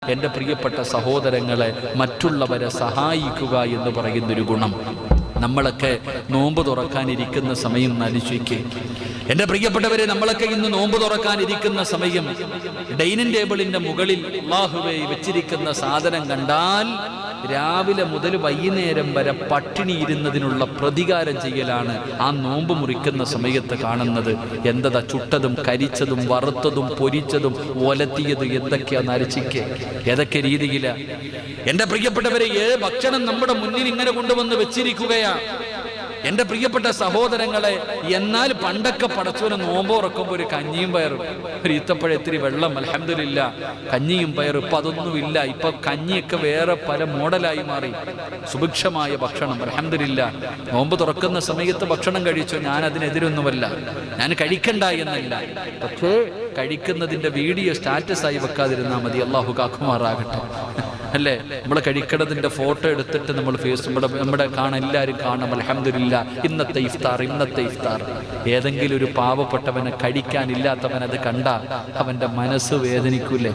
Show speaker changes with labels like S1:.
S1: എൻ്റെ പ്രിയപ്പെട്ട സഹോദരങ്ങളെ, മറ്റുള്ളവരെ സഹായിക്കുക എന്ന് പറയുന്നൊരു ഗുണം. നമ്മളൊക്കെ നോമ്പ് തുറക്കാനിരിക്കുന്ന സമയം ആലോചിക്കുക. എൻ്റെ പ്രിയപ്പെട്ടവരെ, നമ്മളൊക്കെ ഇന്ന് നോമ്പ് തുറക്കാനിരിക്കുന്ന സമയം ഡൈനിങ് ടേബിളിൻ്റെ മുകളിൽ അല്ലാഹുവേ വെച്ചിരിക്കുന്ന സാധനം കണ്ടാൽ രാവിലെ മുതൽ വൈകുന്നേരം വരെ പട്ടിണി ഇരുന്നതിനുള്ള പ്രതികാരം ചെയ്യലാണ് ആ നോമ്പ് മുറിക്കുന്ന സമയത്ത് കാണുന്നത്. എന്തതാ ചുട്ടതും കരിച്ചതും വറുത്തതും പൊരിച്ചതും ഒലത്തിയതും എന്തൊക്കെയാന്ന് അരച്ചിക്ക്, ഏതൊക്കെ രീതിയില. എൻ്റെ പ്രിയപ്പെട്ടവരെ, ഭക്ഷണം നമ്മുടെ മുന്നിൽ ഇങ്ങനെ കൊണ്ടുവന്ന് വെച്ചിരിക്കുകയാണ്. എൻ്റെ പ്രിയപ്പെട്ട സഹോദരങ്ങളെ, എന്നാൽ പണ്ടൊക്കെ പടച്ചോനെ നോമ്പ് തുറക്കുമ്പോൾ ഒരു കഞ്ഞിയും പയറും, ഒരു ഈത്തപ്പഴത്തിരി വെള്ളം, അൽഹംദുലില്ലാ കഞ്ഞിയും പയറും. ഇപ്പം അതൊന്നുമില്ല. ഇപ്പം കഞ്ഞിയൊക്കെ വേറെ പല മോഡലായി മാറി. സുഭിക്ഷമായ ഭക്ഷണം, അൽഹംദുലില്ലാ. നോമ്പ് തുറക്കുന്ന സമയത്ത് ഭക്ഷണം കഴിച്ചോ, ഞാൻ അതിനെതിരൊന്നുമല്ല, ഞാൻ കഴിക്കണ്ട എന്നല്ല. പക്ഷേ കഴിക്കുന്നതിൻ്റെ വീഡിയോ സ്റ്റാറ്റസായി വെക്കാതിരുന്നാൽ മതി. അള്ളാഹു കാക്കുമാറാകട്ടെ. അല്ലേ, നമ്മൾ കഴിക്കണതിൻ്റെ ഫോട്ടോ എടുത്തിട്ട് നമ്മൾ നമ്മുടെ കാണാൻ എല്ലാവരും കാണാം. അൽഹംദുലില്ലാ, ഇന്നത്തെ ഇഫ്താർ. ഏതെങ്കിലും ഒരു പാവപ്പെട്ടവനെ കഴിക്കാനില്ലാത്തവൻ അത് കണ്ടാൽ അവൻ്റെ മനസ്സ് വേദനിക്കൂലേ?